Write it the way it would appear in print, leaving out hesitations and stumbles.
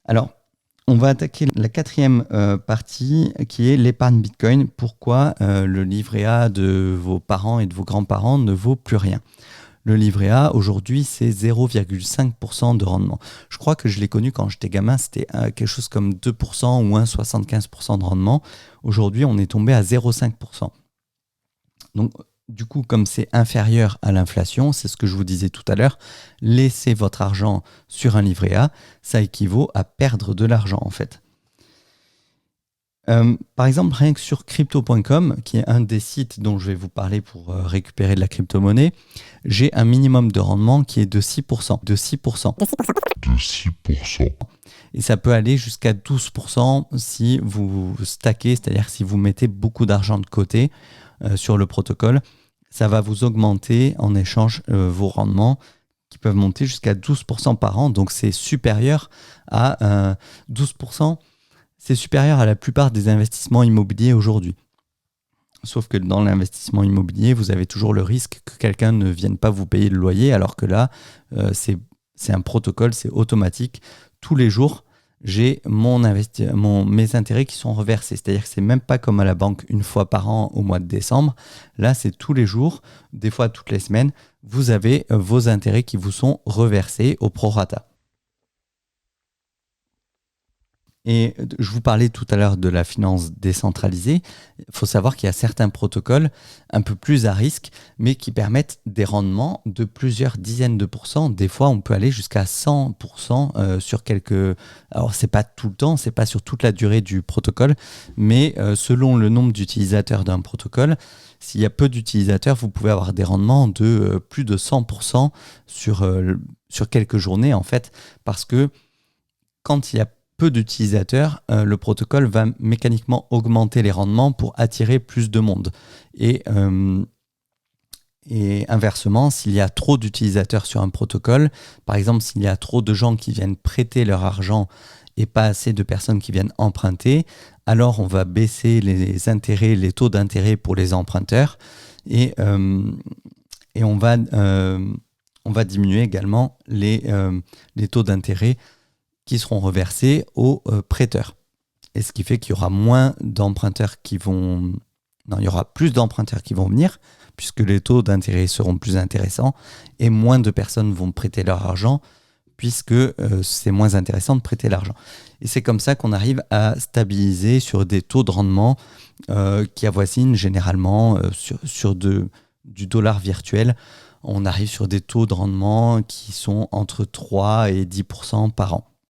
Alors, on va attaquer la quatrième partie qui est l'épargne Bitcoin. Pourquoi le livret A de vos parents et de vos grands-parents ne vaut plus rien? Le livret A, aujourd'hui, c'est 0,5% de rendement. Je crois que je l'ai connu quand j'étais gamin, c'était quelque chose comme 2% ou 1,75% de rendement. Aujourd'hui, on est tombé à 0,5%. Donc, du coup, comme c'est inférieur à l'inflation, c'est ce que je vous disais tout à l'heure, laissez votre argent sur un livret A, ça équivaut à perdre de l'argent en fait. Par exemple, rien que sur crypto.com, qui est un des sites dont je vais vous parler pour récupérer de la crypto-monnaie, j'ai un minimum de rendement qui est de 6%. De 6%. De 6%. Et ça peut aller jusqu'à 12% si vous stackez, c'est-à-dire si vous mettez beaucoup d'argent de côté sur le protocole. Ça va vous augmenter en échange vos rendements qui peuvent monter jusqu'à 12% par an. Donc c'est supérieur à 12%. C'est supérieur à la plupart des investissements immobiliers aujourd'hui. Sauf que dans l'investissement immobilier, vous avez toujours le risque que quelqu'un ne vienne pas vous payer le loyer, alors que là, c'est un protocole, c'est automatique. Tous les jours, j'ai mes intérêts qui sont reversés. C'est-à-dire que c'est même pas comme à la banque une fois par an au mois de décembre. Là, c'est tous les jours, des fois toutes les semaines, vous avez vos intérêts qui vous sont reversés au prorata. Et je vous parlais tout à l'heure de la finance décentralisée. Il faut savoir qu'il y a certains protocoles un peu plus à risque, mais qui permettent des rendements de plusieurs dizaines de pourcents. Des fois, on peut aller jusqu'à 100% sur quelques... Alors, c'est pas tout le temps, c'est pas sur toute la durée du protocole, mais selon le nombre d'utilisateurs d'un protocole, s'il y a peu d'utilisateurs, vous pouvez avoir des rendements de plus de 100% sur quelques journées, en fait, parce que quand il y a peu d'utilisateurs, le protocole va mécaniquement augmenter les rendements pour attirer plus de monde. Et inversement, s'il y a trop d'utilisateurs sur un protocole, par exemple s'il y a trop de gens qui viennent prêter leur argent et pas assez de personnes qui viennent emprunter, alors on va baisser les intérêts, les taux d'intérêt pour les emprunteurs et on va diminuer également les taux d'intérêt qui seront reversés aux prêteurs. Et ce qui fait qu'il y aura moins d'emprunteurs qui vont... Non, il y aura plus d'emprunteurs qui vont venir, puisque les taux d'intérêt seront plus intéressants, et moins de personnes vont prêter leur argent, puisque c'est moins intéressant de prêter l'argent. Et c'est comme ça qu'on arrive à stabiliser sur des taux de rendement qui avoisinent généralement sur du dollar virtuel. On arrive sur des taux de rendement qui sont entre 3 et 10% par an.